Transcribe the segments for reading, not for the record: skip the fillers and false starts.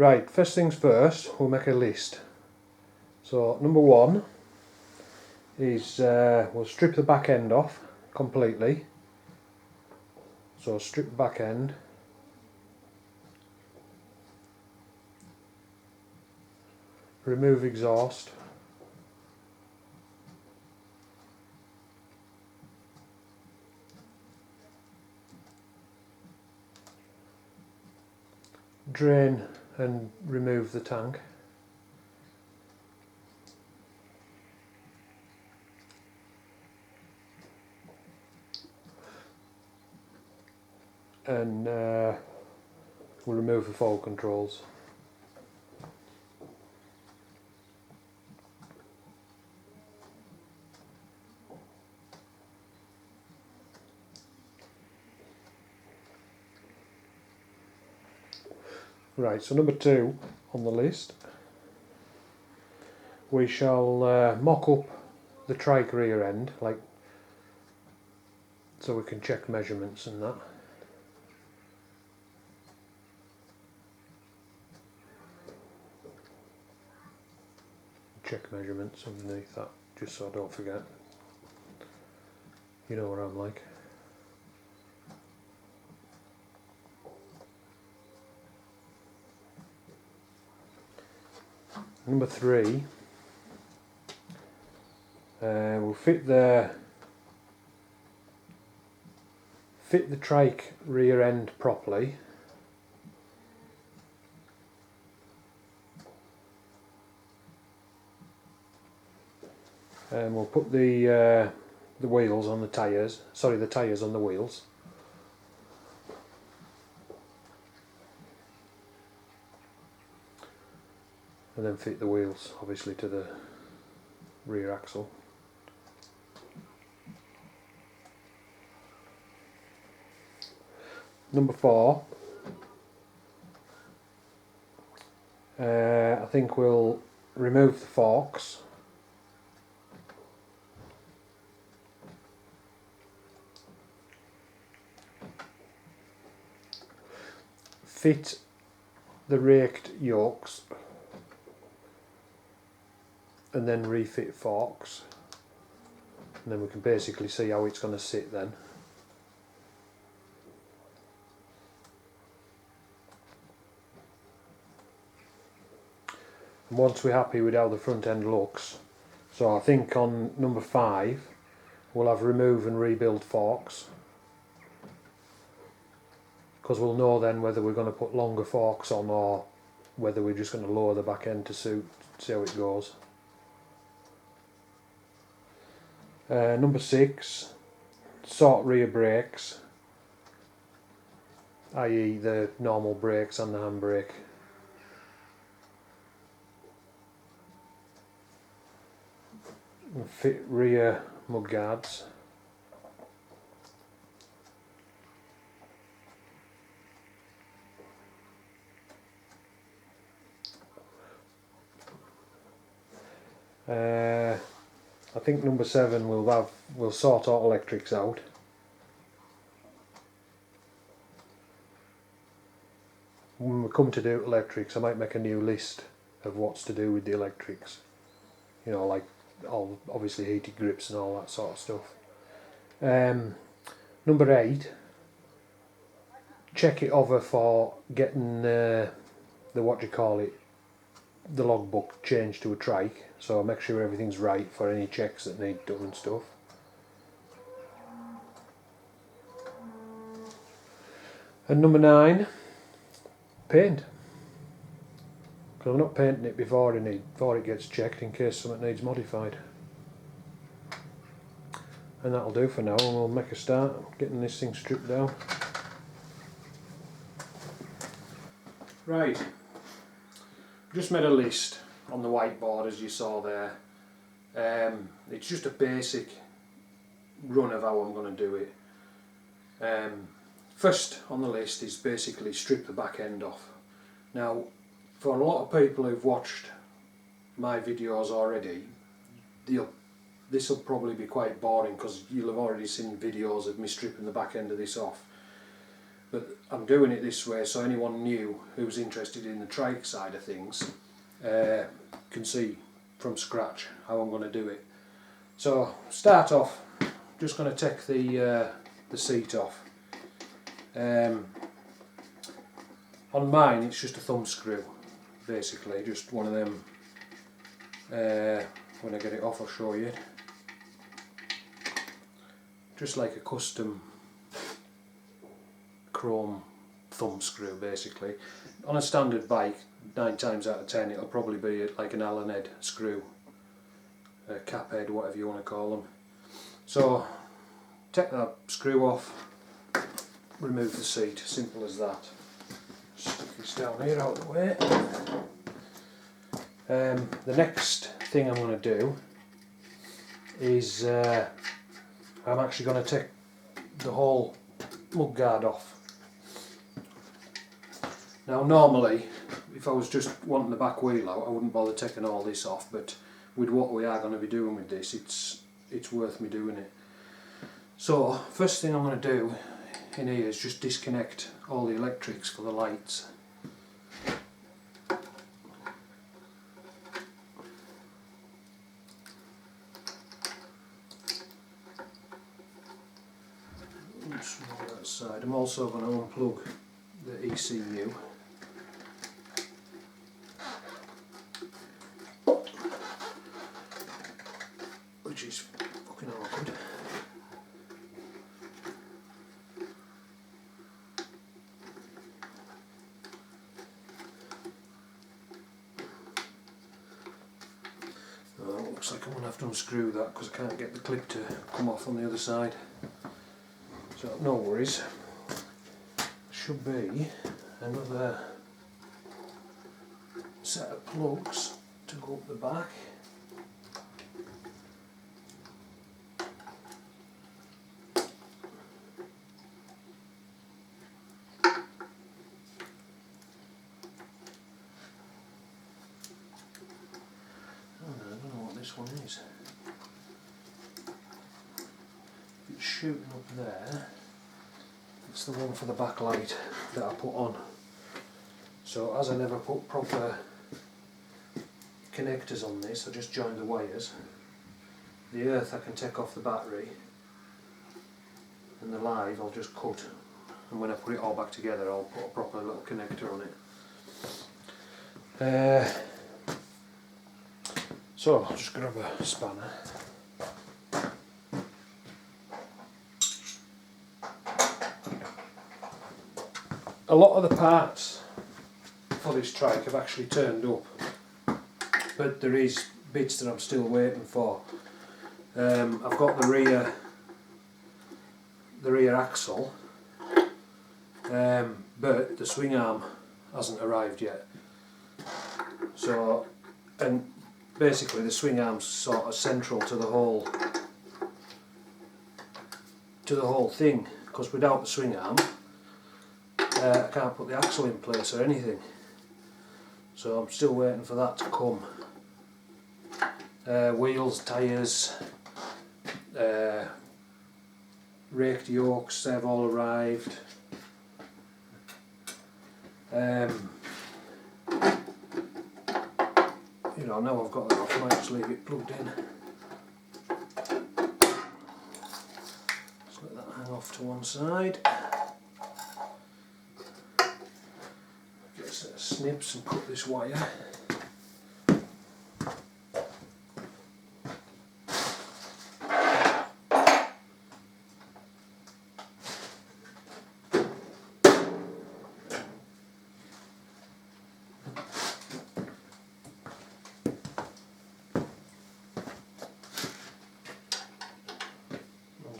Right, first things first, we'll make a list. So number one is we'll strip the back end off completely. So strip the back end. Remove exhaust. Drain and remove the tank. And we'll remove the forward controls. Right, so number two on the list, we shall mock up the trike rear end, like, so we can check measurements and that. Check measurements underneath that, just so I don't forget. You know what I'm like. Number three, we'll fit the trike rear end properly. And we'll put the wheels on the tyres. Sorry, the tyres on the wheels. And then fit the wheels obviously to the rear axle. Number four, I think we'll remove the forks. Fit the raked yokes and then refit forks, and then we can basically see how it's going to sit then. And once we're happy with how the front end looks, so I think on number 5 we'll have remove and rebuild forks, because we'll know then whether we're going to put longer forks on or whether we're just going to lower the back end to see how it goes. Number 6, sort rear brakes, i.e. the normal brakes and the handbrake. And fit rear mudguards. I think number 7 we'll sort auto electrics out. When we come to do electrics, I might make a new list of what's to do with the electrics. You know, like obviously heated grips and all that sort of stuff. Number 8, check it over for getting the what do you call it, the logbook changed to a trike, so make sure everything's right for any checks that need done and stuff. And number 9, paint, because I'm not painting it before it gets checked in case something needs modified. And that'll do for now, and we'll make a start getting this thing stripped down. Right, just made a list on the whiteboard as you saw there. It's just a basic run of how I'm going to do it. First on the list is basically strip the back end off. Now, for a lot of people who've watched my videos already, this will probably be quite boring because you'll have already seen videos of me stripping the back end of this off. but I'm doing it this way so anyone new who's interested in the trike side of things can see from scratch how I'm going to do it. So start off, just going to take the seat off. On mine it's just a thumb screw, basically, just one of them. When I get it off I'll show you. Just like a custom chrome thumb screw, basically. On a standard bike, 9 times out of 10 it'll probably be like an Allen head screw, a cap head, whatever you want to call them. So take that screw off, remove the seat, simple as that. Stick this down here out of the way. The next thing I'm going to do is I'm actually going to take the whole mud guard off. Now normally if I was just wanting the back wheel out I wouldn't bother taking all this off, but with what we are going to be doing with this it's worth me doing it. So first thing I'm going to do in here is just disconnect all the electrics for the lights. From that side. I'm also going to unplug the ECU. Which is fucking awkward. Looks like I'm going to have to unscrew that because I can't get the clip to come off on the other side. So no worries. There should be another set of plugs to go up the back. This one is. If it's shooting up there, it's the one for the backlight that I put on. So as I never put proper connectors on this, I just joined the wires. The earth I can take off the battery, and the live I'll just cut, and when I put it all back together I'll put a proper little connector on it. So I'll just grab a spanner. A lot of the parts for this trike have actually turned up, but there is bits that I'm still waiting for. I've got the rear axle, but the swing arm hasn't arrived yet. So, and basically the swing arm's sort of central to the whole thing, because without the swing arm I can't put the axle in place or anything. So I'm still waiting for that to come. Wheels, tyres, raked yokes, they've all arrived. You know, now I've got that off, I might just leave it plugged in. Just let that hang off to one side. Get a set of snips and cut this wire.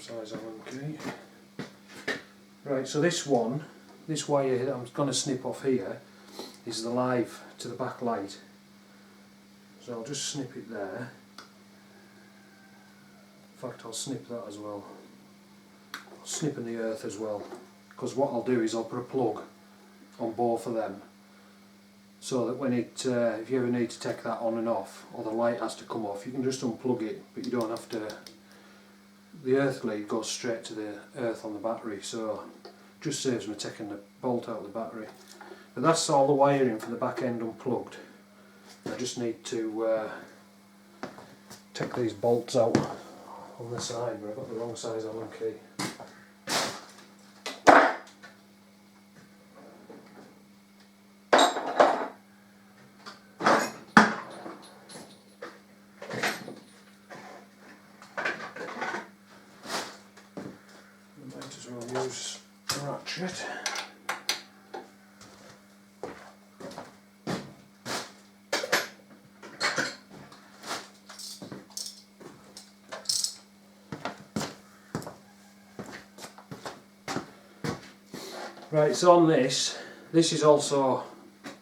Size Allen key. Right, so this wire that I'm going to snip off here is the live to the back light. So I'll just snip it there. In fact, I'll snip that as well. I'll snip in the earth as well, because what I'll do is I'll put a plug on both of them, so that when if you ever need to take that on and off, or the light has to come off, you can just unplug it, but you don't have to. The earth lead goes straight to the earth on the battery, so just saves me taking the bolt out of the battery. But that's all the wiring for the back end unplugged. I just need to take these bolts out on the side, but I've got the wrong size Allen key. Use a ratchet. Right, so on this is also,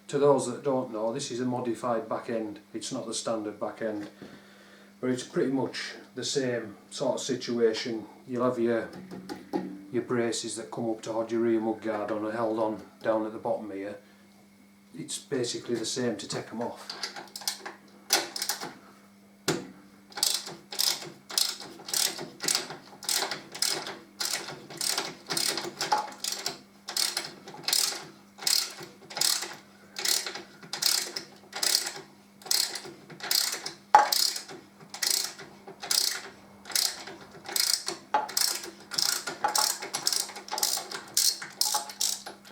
to those that don't know, this is a modified back end. It's not the standard back end, but it's pretty much the same sort of situation. You'll have your braces that come up to hold your rear mudguard on are held on down at the bottom here. It's basically the same to take them off.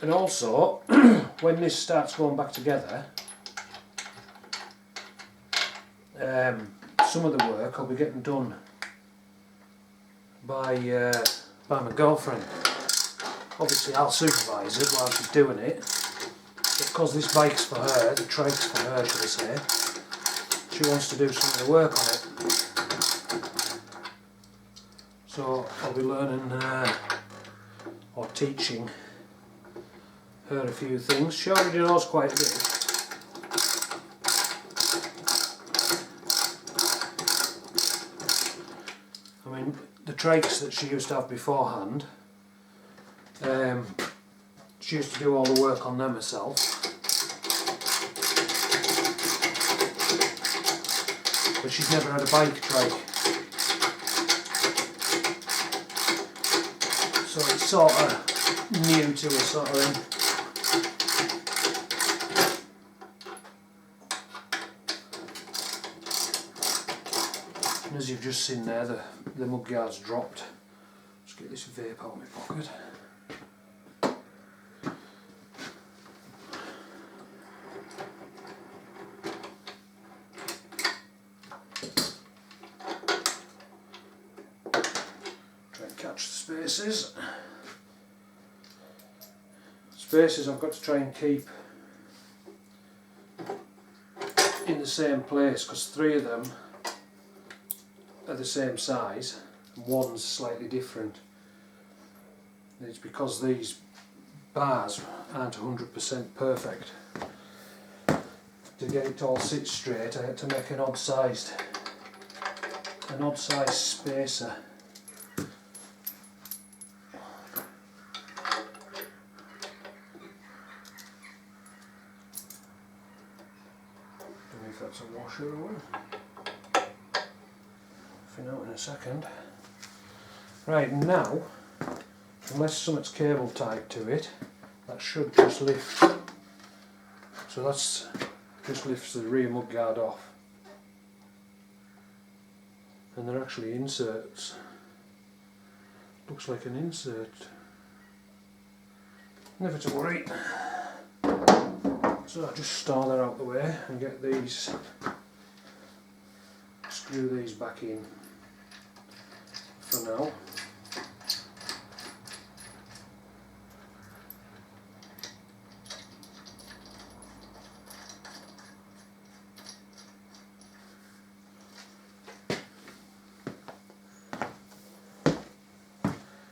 And also, when this starts going back together, some of the work I'll be getting done by my girlfriend. Obviously I'll supervise it while she's doing it, but because this bike's for her, the Trike's for her should I say, she wants to do some of the work on it. So I'll be learning or teaching her a few things. She already knows quite a bit. I mean, the Trikes that she used to have beforehand, she used to do all the work on them herself. But she's never had a bike Trike. So it's sort of new to her sort of thing. As you've just seen there, the mudguard's dropped. Let's get this vape out of my pocket. Try and catch the spaces. Spaces I've got to try and keep in the same place because 3 of them are the same size and one's slightly different. And it's because these bars aren't 100% perfect. To get it to all sit straight I had to make an odd sized spacer. Don't know if that's a washer or one. Out in a second. Right, now, unless something's cable tied to it, that should just lift. So that's just lifts the rear mudguard off. And they're actually inserts. Looks like an insert. Never to worry. So I'll just stall her out the way and get these, screw these back in. For now.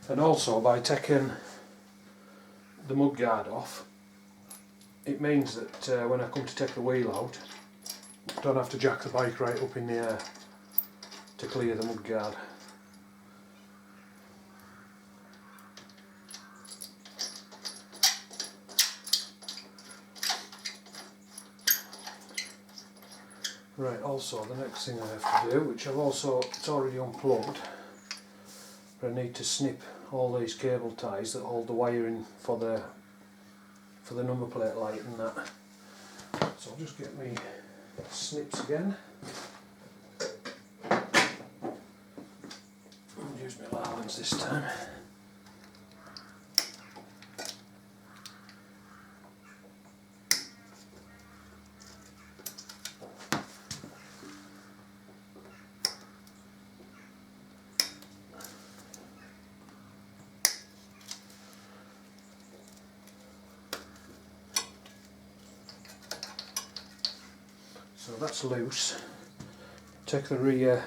And also by taking the mudguard off, it means that when I come to take the wheel out, I don't have to jack the bike right up in the air to clear the mudguard. Right, also the next thing I have to do, which it's already unplugged, but I need to snip all these cable ties that hold the wiring for the number plate light and that. So I'll just get me snips again. I'll use my Larlins this time. So that's loose. Take the rear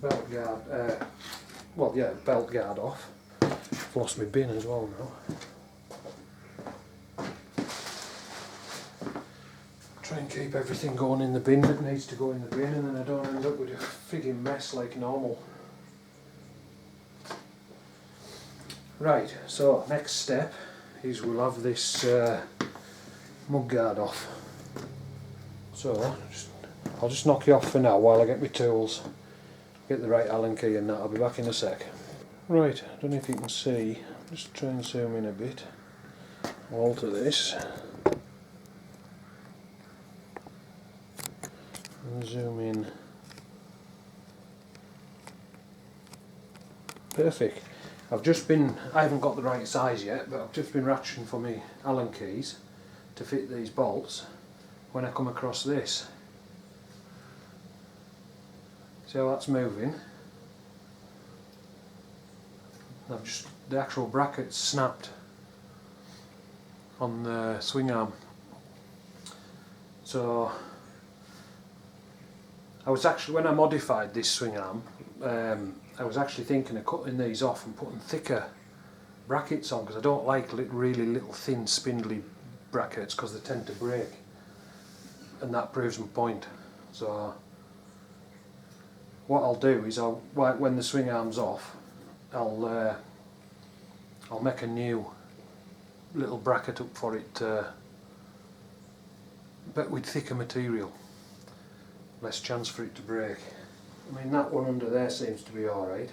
belt guard, belt guard off. I've lost my bin as well now. Try and keep everything going in the bin that needs to go in the bin, and then I don't end up with a frigging mess like normal. Right, so next step is we'll have this mud guard off. So I'll just knock you off for now while I get my tools, get the right Allen key and that. I'll be back in a sec. Right, I don't know if you can see, just try and zoom in a bit. I'll alter this and zoom in. Perfect. I haven't got the right size yet, but I've just been ratcheting for my Allen keys to fit these bolts when I come across this. See how that's moving? The actual bracket snapped on the swing arm. So when I modified this swing arm, I was actually thinking of cutting these off and putting thicker brackets on, because I don't like really little thin spindly brackets because they tend to break, and that proves my point. So what I'll do is when the swing arm's off, I'll make a new little bracket up for it, but with thicker material, less chance for it to break. I mean, that one under there seems to be alright,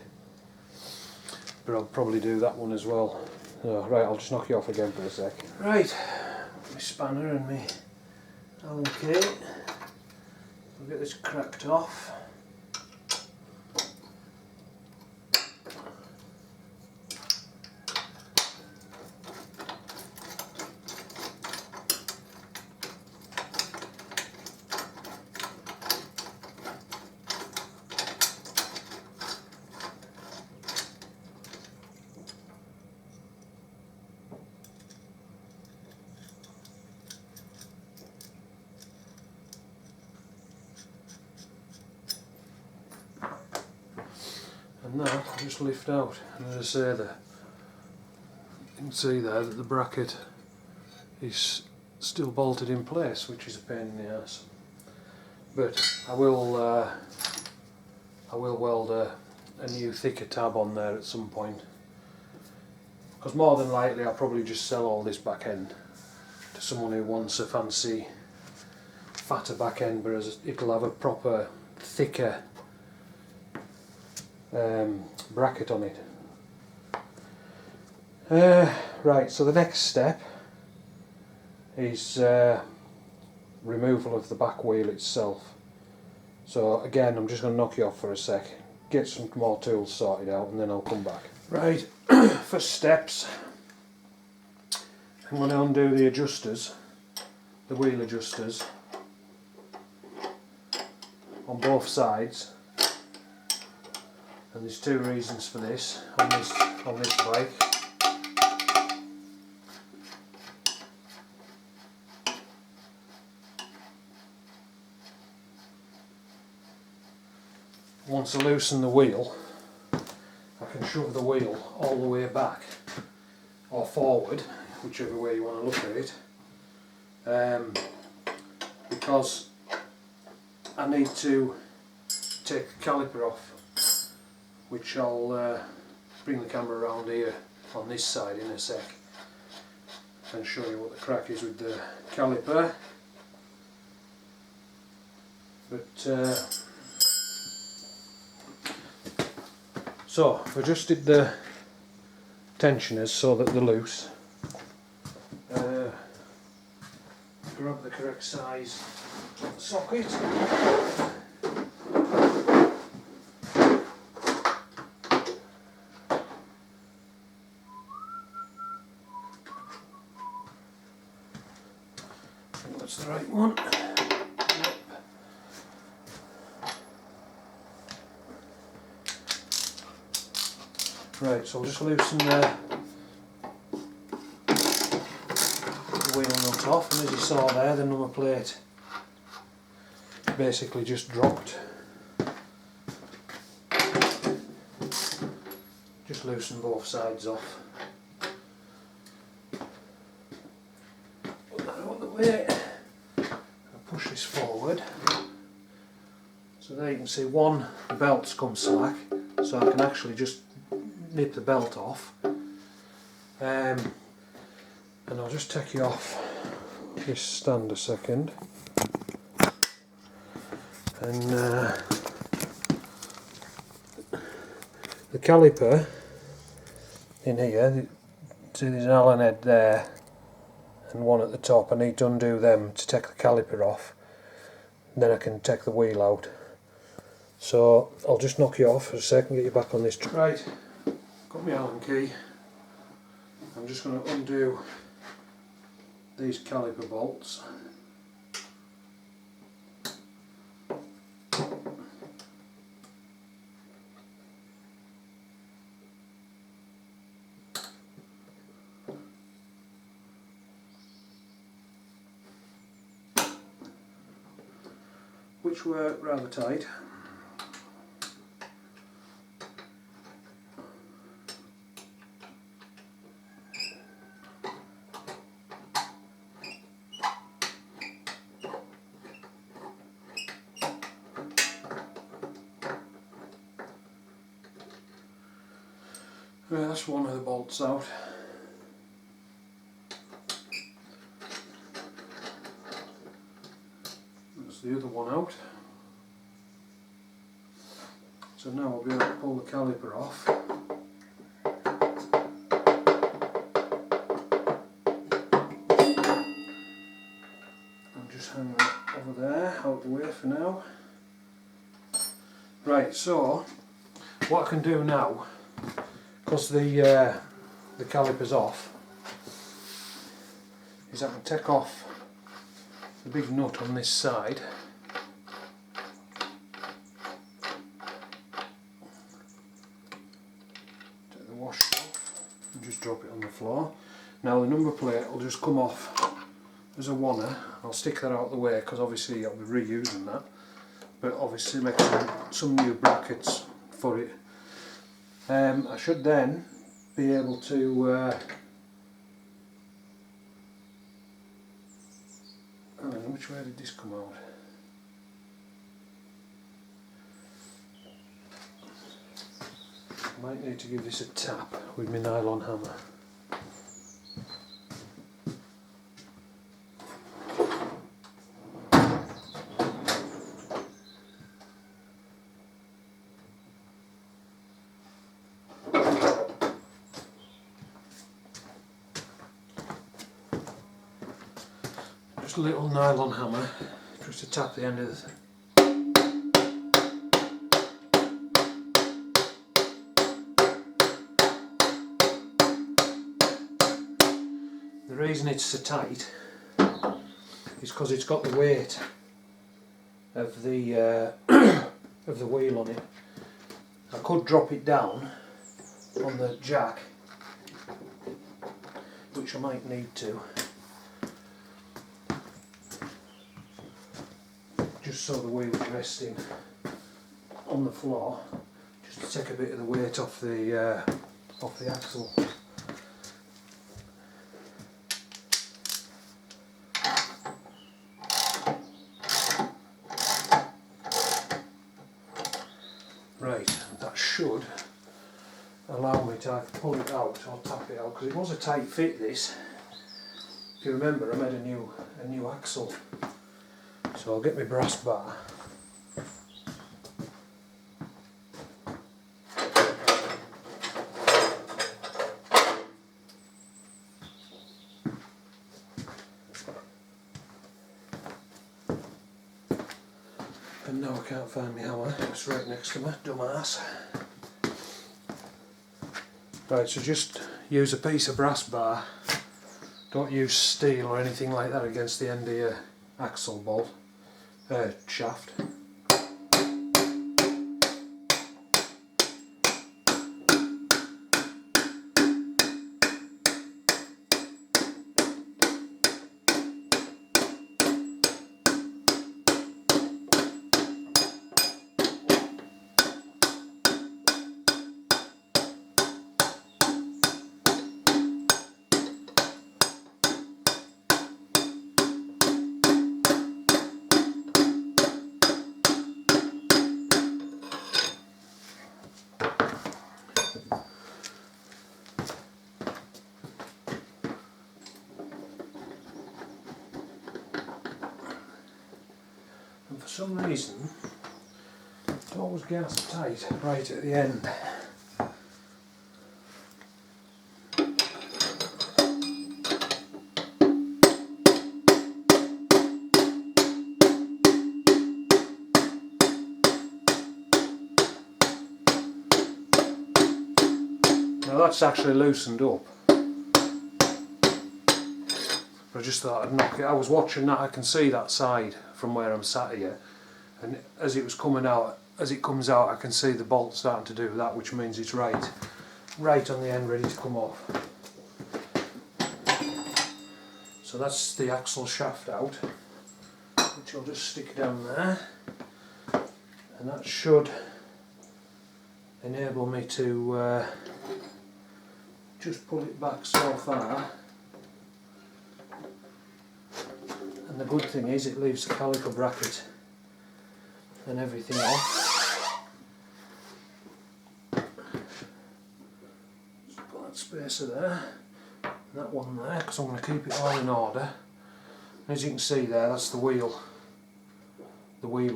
but I'll probably do that one as well. So, right, I'll just knock you off again for a sec. Right, my spanner and my Allen key. I'll get this cracked off. And that I'll just lift out, and as I say there, you can see there that the bracket is still bolted in place, which is a pain in the ass. But I will weld a new thicker tab on there at some point, because more than likely I'll probably just sell all this back end to someone who wants a fancy fatter back end, whereas it'll have a proper thicker bracket on it. Right, so the next step is removal of the back wheel itself. So again, I'm just going to knock you off for a sec, get some more tools sorted out, and then I'll come back. Right, first steps, I'm going to undo the adjusters, the wheel adjusters on both sides. And there's two reasons for this on this bike. Once I loosen the wheel, I can shove the wheel all the way back or forward, whichever way you want to look at it, because I need to take the caliper off, which I'll bring the camera around here on this side in a sec and show you what the crack is with the caliper. But so I've adjusted the tensioners so that they're loose. Grab the correct size socket. That's the right one. Yep. Right, so I'll just loosen the wheel nut off, and as you saw there, the number plate basically just dropped. Just loosen both sides off. Put that out of the way. I'll push this forward. So there you can see one, the belt's come slack, so I can actually just nip the belt off. And I'll just take you off this stand a second. And the caliper in here, see there's an Allen head there and one at the top. I need to undo them to take the caliper off, and then I can take the wheel out. So I'll just knock you off for a second, get you back on this. Right, got my Allen key. I'm just going to undo these caliper bolts. Which were rather tight. That's one of the bolts out. That's the other one out. So now I'll be able to pull the caliper off. And just hang that over there, out the way for now. Right, so what I can do now, because the caliper's off, is I can take off the big nut on this side. Take the washer off and just drop it on the floor. Now the number plate will just come off as a oneer. I'll stick that out of the way because obviously I'll be reusing that, but obviously make some new brackets for it. I should then be able to I don't know, which way did this come out? I might need to give this a tap with my nylon hammer. Just a little nylon hammer, just to tap the end of the The reason it's so tight is because it's got the weight of the of the wheel on it. I could drop it down on the jack, which I might need to, just so the wheel is resting on the floor, just to take a bit of the weight off the axle. Right, that should allow me to either pull it out or tap it out, because it was a tight fit this. If you remember, I made a new axle. So I'll get my brass bar. And now I can't find my hammer, it's right next to me, dumbass. Right, so just use a piece of brass bar. Don't use steel or anything like that against the end of your axle bolt, shaft. And for some reason, it always gets tight right at the end. Now that's actually loosened up. I just thought I'd knock it. I was watching that, I can see that side from where I'm sat here, and as it was coming out, as it comes out, I can see the bolt starting to do that, which means it's right on the end, ready to come off. So that's the axle shaft out, which I'll just stick down there, and that should enable me to just pull it back so far. And the good thing is it leaves the caliper bracket and everything off. Just put that spacer there, and that one there, because I'm going to keep it all in order. And as you can see there, that's the wheel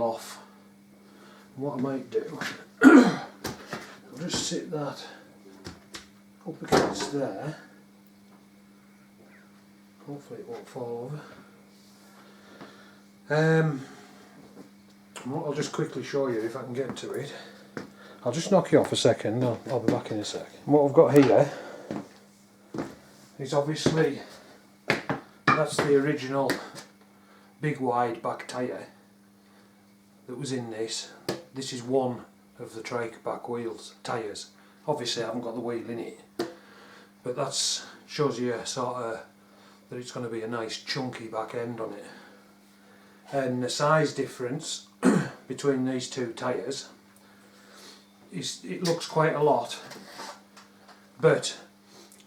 off. And what I might do, I'll just sit that up against there. Hopefully it won't fall over. I'll just quickly show you if I can get to it. I'll just knock you off a second, I'll be back in a sec. And what I've got here is obviously, that's the original big wide back tyre that was in this. This is one of the Trike back wheels, tyres. Obviously I haven't got the wheel in it, but that shows you sort of that it's going to be a nice chunky back end on it. And the size difference between these two tyres is, it looks quite a lot, but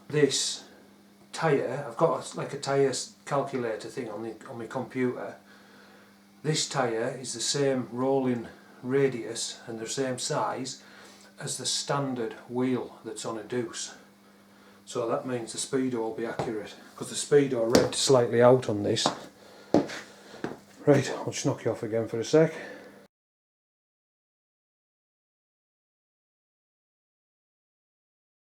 this tyre, I've got like a tyre calculator thing on my computer. This tyre is the same rolling radius and the same size as the standard wheel that's on a Deuce. So that means the speedo will be accurate, because the speedo read slightly out on this. Right, I'll just knock you off again for a sec.